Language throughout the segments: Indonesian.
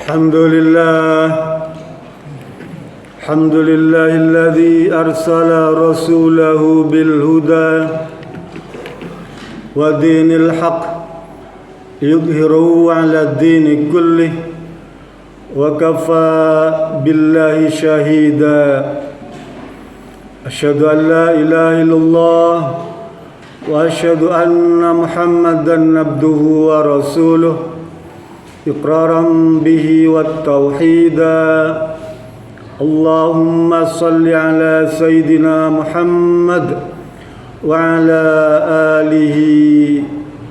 الحمد لله الحمد لله الذي أرسل رسوله بالهدى ودين الحق يظهره على الدين كله وكفى بالله شهيدا أشهد أن لا إله إلا الله وأشهد أن محمدا عبده ورسوله إقرارا به والتوحيدا اللهم صل على سيدنا محمد وعلى آله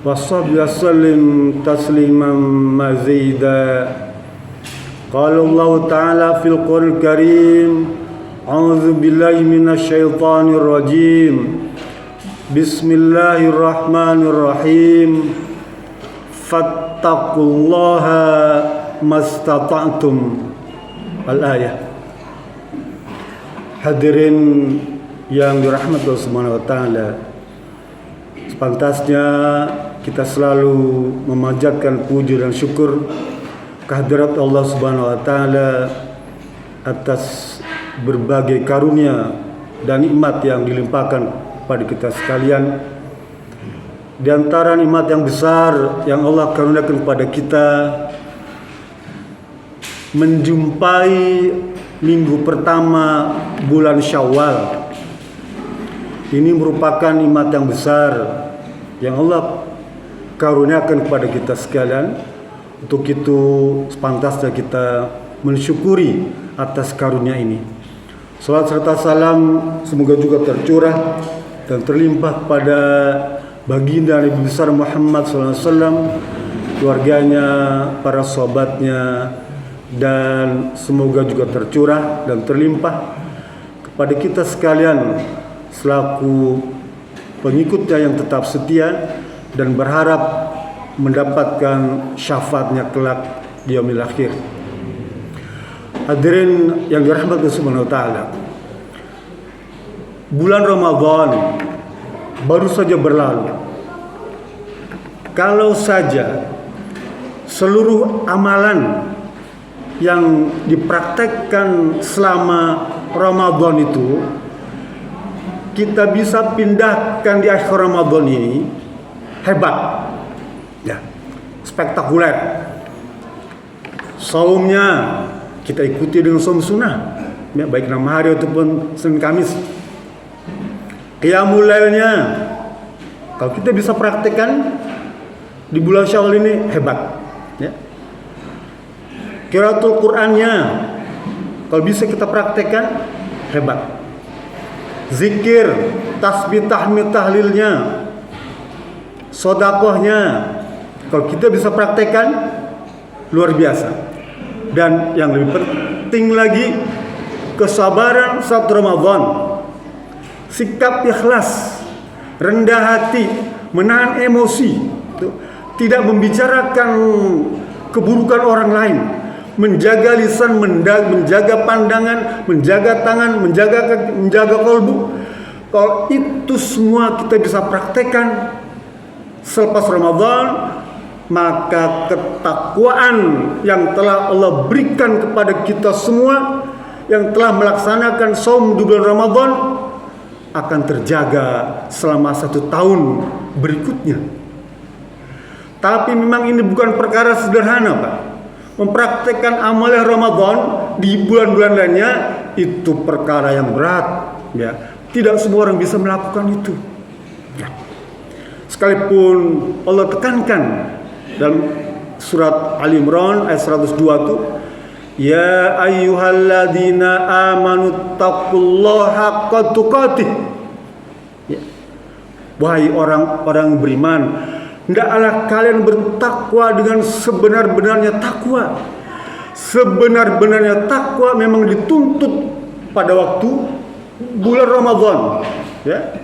وصحبه وسلم تسليما مزيدا قال الله تعالى في القرآن الكريم أعوذ بالله من الشيطان الرجيم بسم الله الرحمن الرحيم fattaqullaha mastata'tum al-ayah. Hadirin yang dirahmati Allah Subhanahu wa taala, sepantasnya kita selalu memanjatkan puji dan syukur kehadirat Allah Subhanahu wa taala atas berbagai karunia dan nikmat yang dilimpahkan pada kita sekalian. Di antara nikmat yang besar yang Allah karuniakan kepada kita, menjumpai minggu pertama bulan Syawal. Ini merupakan nikmat yang besar yang Allah karuniakan kepada kita sekalian. Untuk itu sepantasnya kita mensyukuri atas karunia ini. Salawat serta salam semoga juga tercurah dan terlimpah pada baginda Nabi besar Muhammad SAW, keluarganya, para sahabatnya, dan semoga juga tercurah dan terlimpah kepada kita sekalian selaku pengikutnya yang tetap setia dan berharap mendapatkan syafaatnya kelak di yaumil akhir. Hadirin yang dirahmati Allah Subhanahu wa taala, bulan Ramadan baru saja berlalu. Kalau saja seluruh amalan yang dipraktekkan selama Ramadan itu kita bisa pindahkan di akhir Ramadan ini, hebat ya, spektakuler. Saumnya kita ikuti dengan saum sunnah ya, baik 6 hari ataupun Senin Kamis. Qiyamul lailnya kalau kita bisa praktekkan di bulan Syawal ini, hebat ya. Qiraatul Qur'annya kalau bisa kita praktekkan, hebat. Zikir, tasbih, tahmid, tahlilnya, sedekahnya kalau kita bisa praktekkan, luar biasa. Dan yang lebih penting lagi, kesabaran saat Ramadan, sikap ikhlas, rendah hati, menahan emosi, tidak membicarakan keburukan orang lain, menjaga lisan, menjaga pandangan, menjaga tangan, menjaga kalbu. Kalau itu semua kita bisa praktekkan selepas Ramadan, maka ketakwaan yang telah Allah berikan kepada kita semua yang telah melaksanakan saum di bulan Ramadan akan terjaga selama 1 tahun berikutnya. Tapi memang ini bukan perkara sederhana, Pak. Mempraktekkan amal Ramadan di bulan-bulan lainnya itu perkara yang berat ya. Tidak semua orang bisa melakukan itu ya. Sekalipun Allah tekankan dalam surat Ali Imran ayat 102 itu, ya ayyuhalladzina amanu taqullaha haqqa tuqatih ya. Wahai orang-orang beriman, hendaklah kalian bertakwa dengan sebenar-benarnya takwa. Sebenar-benarnya takwa memang dituntut pada waktu bulan Ramadan ya.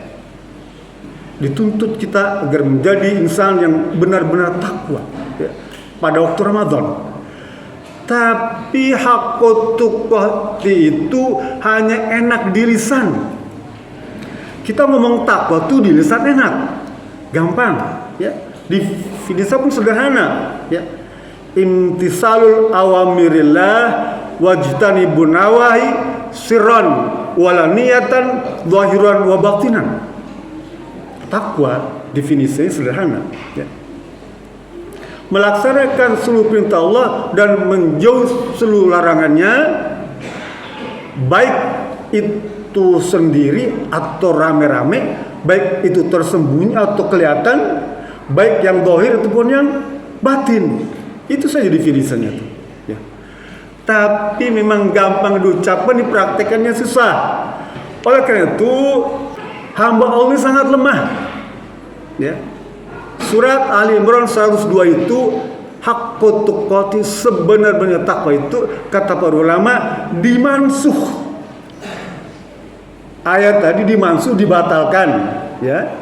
Dituntut kita agar menjadi insan yang benar-benar takwa ya, pada waktu Ramadan. Tapi haqqut tuqati itu hanya enak di lisan. Kita ngomong takwa tuh di lisan enak, gampang ya. Di lisan pun sederhana ya. imtisalul awamirillah wajtanibun nawahi sirran walaniyatan zahiran wa batinan. Takwa definisinya sederhana, ya. Melaksanakan seluruh perintah Allah dan menjauh seluruh larangannya, baik itu sendiri atau rame-rame, baik itu tersembunyi atau kelihatan, baik yang zahir ataupun yang batin. Itu saja definisinya tuh, ya. Tapi memang gampang diucapkan, dipraktekannya susah. Oleh karena itu hamba Allah sangat lemah, ya. Surat Ali Imran 102 itu haqqut tuqati, sebenar-benar takwa itu kata para ulama dimansuh. Ayat tadi dimansuh, dibatalkan, ya.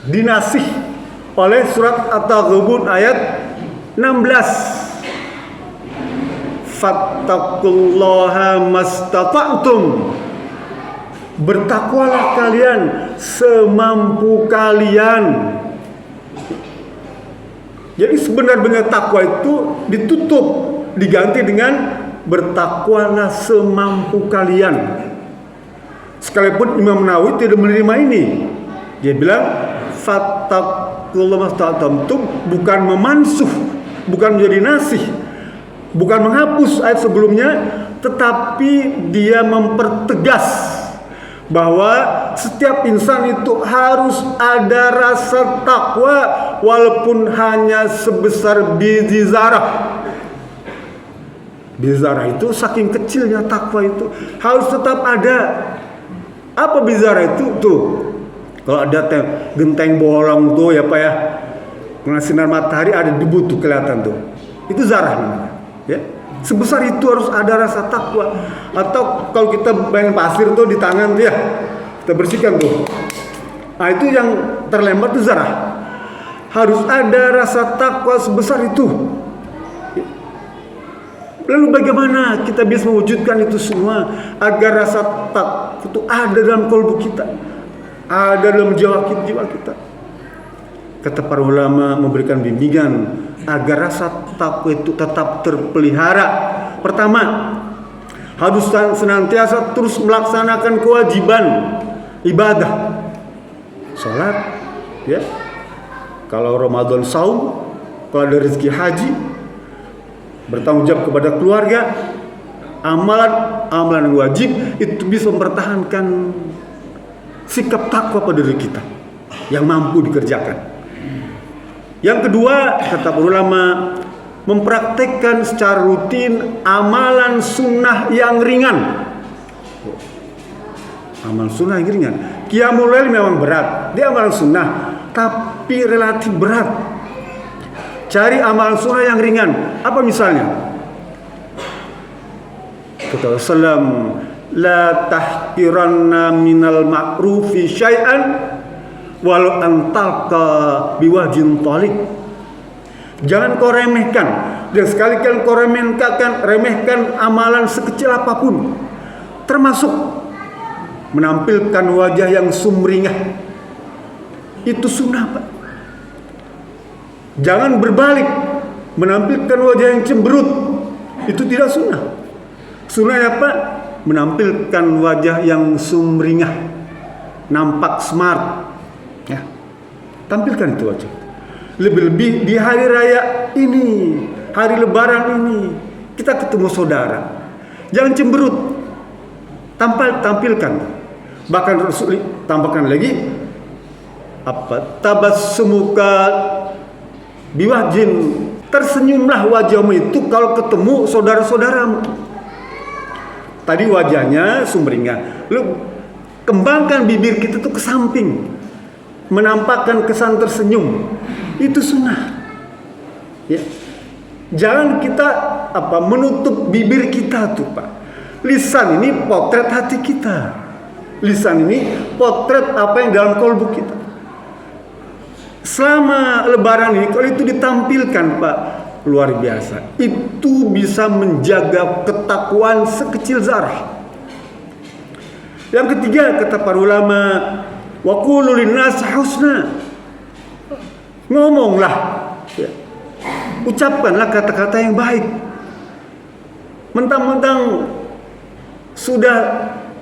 Dinasih oleh surat At-Taghabun ayat 16. Fattaqullaha mastata'tum, bertakwalah kalian semampu kalian. Jadi sebenar-benar takwa itu ditutup, diganti dengan bertakwalah semampu kalian. Sekalipun Imam Nawawi tidak menerima ini, dia bilang fattaqullaha mastata'tum itu bukan memansuh, bukan menjadi nasih, bukan menghapus ayat sebelumnya, tetapi dia mempertegas bahwa setiap insan itu harus ada rasa takwa walaupun hanya sebesar biji zarah. Biji zarah itu saking kecilnya takwa itu harus tetap ada. Apa biji zarah itu? Tuh, kalau ada genteng bolong tuh ya Pak ya, kena sinar matahari ada debu tuh kelihatan tuh. Itu zarah namanya, ya. Sebesar itu harus ada rasa takwa. Atau kalau kita main pasir tuh di tangan tuh ya, kita bersihkan tuh. Nah itu yang terlempar tuh zarah. Harus ada rasa takwa sebesar itu. Lalu bagaimana kita bisa mewujudkan itu semua agar rasa takwa itu ada dalam kalbu kita, ada dalam jiwa kita. Kata para ulama memberikan bimbingan agar rasa takwa itu tetap terpelihara. Pertama, harus senantiasa terus melaksanakan kewajiban ibadah, sholat, ya. Kalau Ramadan saum, kalau ada rezeki haji, bertanggung jawab kepada keluarga, amalan yang wajib itu bisa mempertahankan sikap takwa pada diri kita yang mampu dikerjakan. Yang kedua, kata ulama, mempraktekkan secara rutin amalan sunnah yang ringan. Amalan sunnah yang ringan. Qiyamul lail memang berat, dia amalan sunnah, tapi relatif berat. Cari amalan sunnah yang ringan. Apa misalnya? Kata Rasulullah, la tahqiranna minal ma'rufi syai'an walau antalka biwajin talik. Jangan kau remehkan, dan sekali-kali kau remehkan amalan sekecil apapun, termasuk menampilkan wajah yang sumringah. Itu sunnah, Pak. Jangan berbalik, menampilkan wajah yang cemberut. Itu tidak sunnah. Sunnah apa? Menampilkan wajah yang sumringah, nampak smart. Ya, tampilkan itu wajah. Lebih-lebih di hari raya ini, hari lebaran ini, kita ketemu saudara, jangan cemberut, tampilkan. Bahkan Rasul tambahkan lagi apa? Tabassumuka biwajhin, tersenyumlah wajahmu itu kalau ketemu saudara-saudaramu. Tadi wajahnya sumringah, lu kembangkan bibir kita tuh ke samping, menampakkan kesan tersenyum. Itu sunnah, ya. Jangan kita menutup bibir kita tuh, Pak. Lisan ini potret hati kita, lisan ini potret apa yang dalam kalbu kita. Selama lebaran ini kalau itu ditampilkan, Pak, luar biasa. Itu bisa menjaga ketakwaan sekecil zarah. Yang ketiga, kata para ulama, wa qulu linnas husna. Ngomonglah, ya. ucapkanlah kata-kata yang baik. Mentang-mentang sudah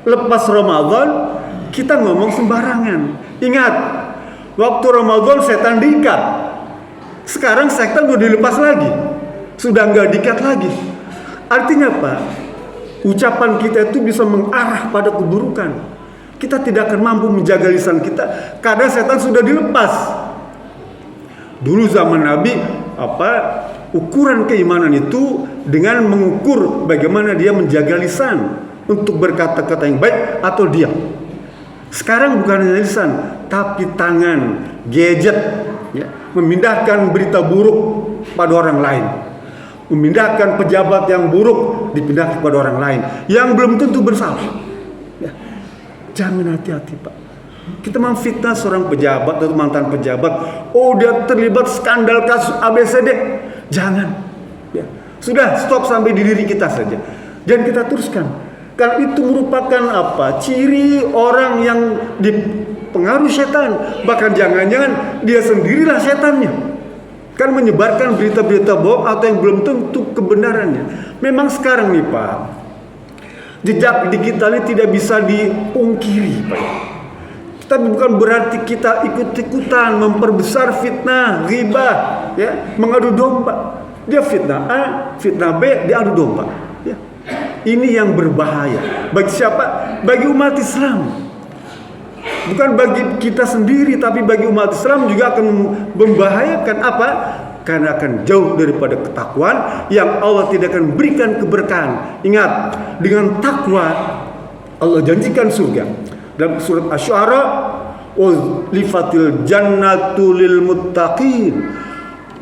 lepas Ramadan, kita ngomong sembarangan. Ingat, waktu Ramadan setan diikat. Sekarang setan udah dilepas lagi. Sudah nggak diikat lagi. Artinya apa? Ucapan kita itu bisa mengarah pada keburukan. Kita tidak akan mampu menjaga lisan kita karena setan sudah dilepas. Dulu zaman Nabi, ukuran keimanan itu dengan mengukur bagaimana dia menjaga lisan untuk berkata-kata yang baik atau diam. Sekarang bukan hanya lisan, tapi tangan, gadget, ya, memindahkan berita buruk pada orang lain, memindahkan pejabat yang buruk dipindahkan kepada orang lain yang belum tentu bersalah. Ya. Jangan hati-hati, Pak. Kita memfitnah seorang pejabat atau mantan pejabat, oh dia terlibat skandal kasus ABCD. Jangan. Ya. Sudah, stop sampai di diri kita saja. Jangan kita teruskan. Karena itu merupakan ciri orang yang dipengaruhi setan. Bahkan jangan-jangan dia sendirilah setannya. Kan menyebarkan berita-berita bohong atau yang belum tentu kebenarannya. Memang sekarang nih Pak, jejak digital ini tidak bisa dipungkiri Pak. Tapi bukan berarti kita ikut-ikutan memperbesar fitnah, ghibah, ya, mengadu domba. Dia fitnah A, fitnah B, dia adu domba. Ya. Ini yang berbahaya. Bagi siapa? Bagi umat Islam. Bukan bagi kita sendiri, tapi bagi umat Islam juga akan membahayakan apa? Karena akan jauh daripada ketakwaan yang Allah tidak akan berikan keberkahan. Ingat, dengan takwa Allah janjikan surga. Dalam surat Asy-Syu'ara, "Uzlifatil jannatu lil muttaqin."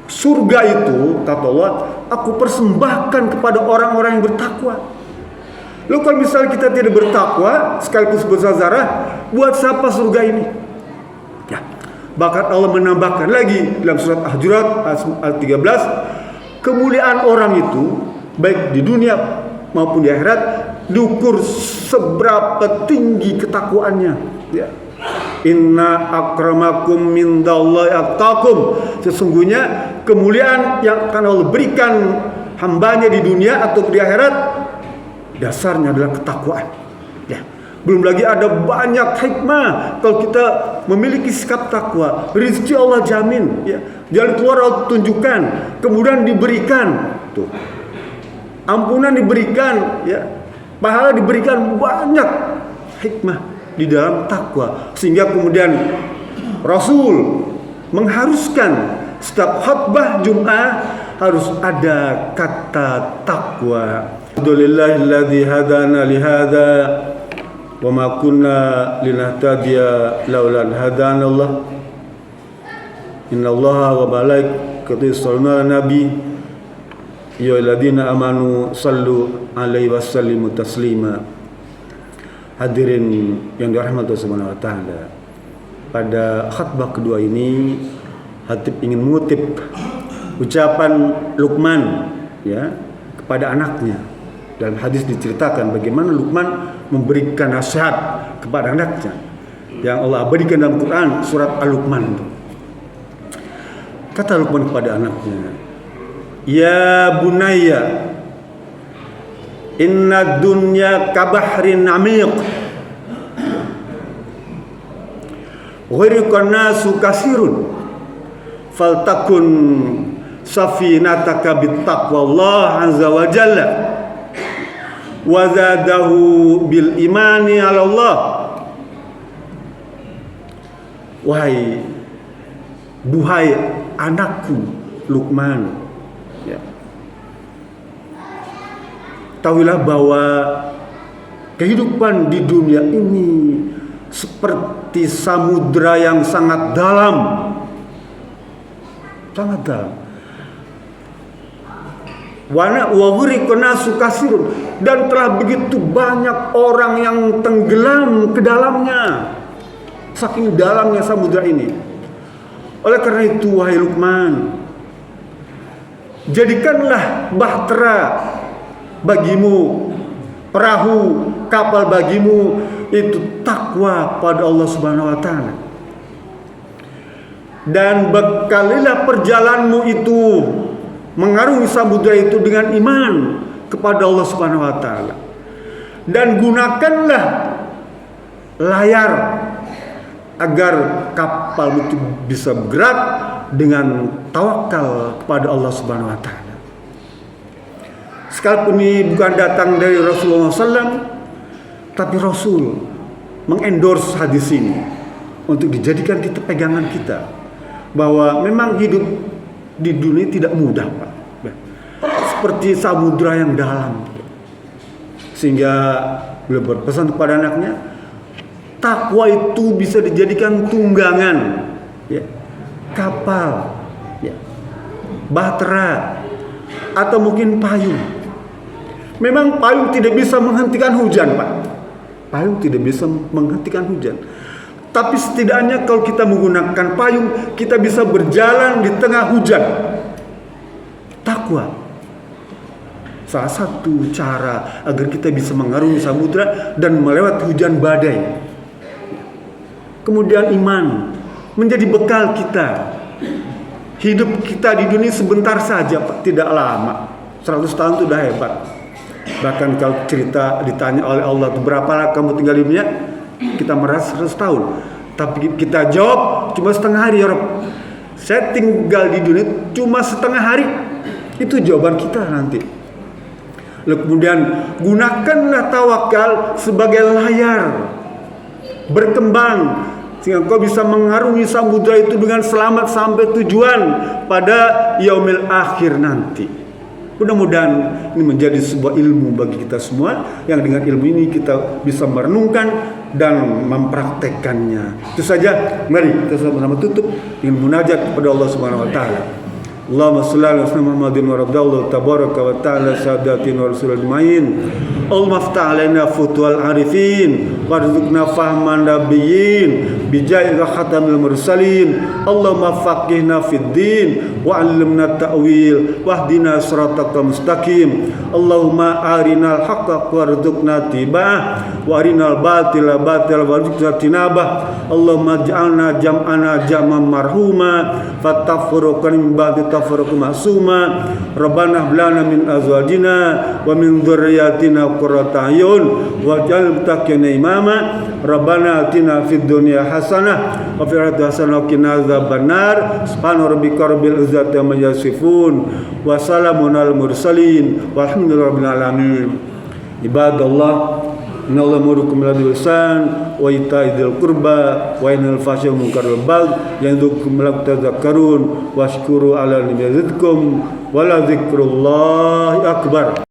Surga itu, kata Allah, aku persembahkan kepada orang-orang yang bertakwa. Lalu kalau misalnya kita tidak bertakwa, sekaligus bersazarah, buat siapa surga ini? Ya. Bahkan Allah menambahkan lagi dalam surat Al-Hujurat ayat 13, kemuliaan orang itu baik di dunia maupun di akhirat diukur seberapa tinggi ketakwaannya. Ya. Inna akramakum mindallahi atqakum. Sesungguhnya kemuliaan yang akan Allah berikan hambanya di dunia atau di akhirat dasarnya adalah ketakwaan. Ya. Belum lagi ada banyak hikmah kalau kita memiliki sikap takwa. Rezeki Allah jamin, ya. Jalan keluar Allah tunjukkan, kemudian diberikan. Tuh. Ampunan diberikan, ya. Pahala diberikan, banyak hikmah di dalam takwa. Sehingga kemudian Rasul mengharuskan setiap khutbah Jumat harus ada kata takwa. Alhamdulillahilladzi hadana lihada wa ma kunna linahtadiya laula an hadanallah. Innallaha wa malaikatahu yusholluna 'alan nabi ya ayyuhalladzina amanu sallu 'alaihi wa sallimu taslima. Hadirin yang dirahmati Allah Subhanahu wa taala. Pada khutbah kedua ini Hatib ingin mengutip ucapan Luqman, ya, kepada anaknya. Dalam hadis diceritakan bagaimana Luqman memberikan nasihat kepada anaknya yang Allah abadikan dalam Quran surat Al-Luqman. Kata Luqman kepada anaknya, "Ya bunayya, inna dunya kabahrin amiq, ghiriqan nasu kasirun, faltakun safinataka bittaqwallah azza wa jalla, wa zadahu bil imani ala Allah." Duhai anakku Luqman, ya, tahuilah bahwa kehidupan di dunia ini seperti samudra yang sangat dalam. Sangat dalam. Dan telah begitu banyak orang yang tenggelam ke dalamnya. Saking dalamnya samudra ini. Oleh karena itu, wahai Luqman, jadikanlah bahtera bagimu, perahu, kapal bagimu itu takwa pada Allah Subhanahu wa taala. Dan bekalilah perjalananmu itu mengarungi samudra itu dengan iman kepada Allah Subhanahu wa taala. Dan gunakanlah layar agar kapal itu bisa bergerak dengan tawakal kepada Allah Subhanahu wa taala. Sekalipun ini bukan datang dari Rasulullah SAW, tapi Rasul mengendorse hadis ini untuk dijadikan kita pegangan kita, bahwa memang hidup di dunia tidak mudah, Pak. Seperti samudra yang dalam. Sehingga beliau berpesan kepada anaknya, takwa itu bisa dijadikan tunggangan, ya, kapal, ya, bahtera, atau mungkin payung. Memang payung tidak bisa menghentikan hujan, Pak. Payung tidak bisa menghentikan hujan. Tapi setidaknya kalau kita menggunakan payung, kita bisa berjalan di tengah hujan. Takwa salah satu cara agar kita bisa mengarungi samudra dan melewati hujan badai. Kemudian iman menjadi bekal kita. Hidup kita di dunia sebentar saja, Pak, tidak lama. 100 tahun itu udah hebat. Bahkan kalau cerita ditanya oleh Allah, berapa lama kamu tinggal di dunia? Kita merasa 100 tahun. Tapi kita jawab cuma setengah hari, ya Rabb. Saya tinggal di dunia cuma setengah hari. Itu jawaban kita nanti. Lalu kemudian gunakanlah tawakal sebagai layar berkembang sehingga kau bisa mengarungi samudra itu dengan selamat sampai tujuan pada yaumil akhir nanti. Mudah-mudahan ini menjadi sebuah ilmu bagi kita semua, yang dengan ilmu ini kita bisa merenungkan dan mempraktekkannya. Itu saja, mari kita sama-sama tutup dengan munajat kepada Allah Subhanahu wa taala. Allahumma shalli ala Muhammadin wa radallahu tabaraka wa ta'ala sadatin wa rasul ajmain. Allahumma aftah alaina futuhal arifin warzuqna fahman nabiyyin bijai khatamil mursalin. Allahumma faqihna fid din wa 'allimna ta'wil wahdina siratal mustaqim. Allahumma arinal haqqa warzuqna tiba'ah wa arinal batila batila warzuqna tinabah. Allahumma ij'alna jam'ana jam'an marhuma fatafruqan min ba'di tafruq ma'suma. Rabbana hab lana min azwajina wa min dhurriyyatina qurrata a'yun waj'al muttaqina imama. Rabbana atina fid dunya hasanah wa fil akhirati hasanah wa qina adzabannar. Subhana rabbika rabbil izzati amma yasifun wa salamun alal mursalin walhamdulillahirabbil alamin. Ibadallah, innallaha ya'murukum bil adli wal ihsan wa ita'i dzil qurba wa yanhal 'anil fahsya'i wal munkari wal baghi ya'idzukum la'allakum tadhakkarun washkuru 'ala ni'matikum wa la dzikrullahi akbar.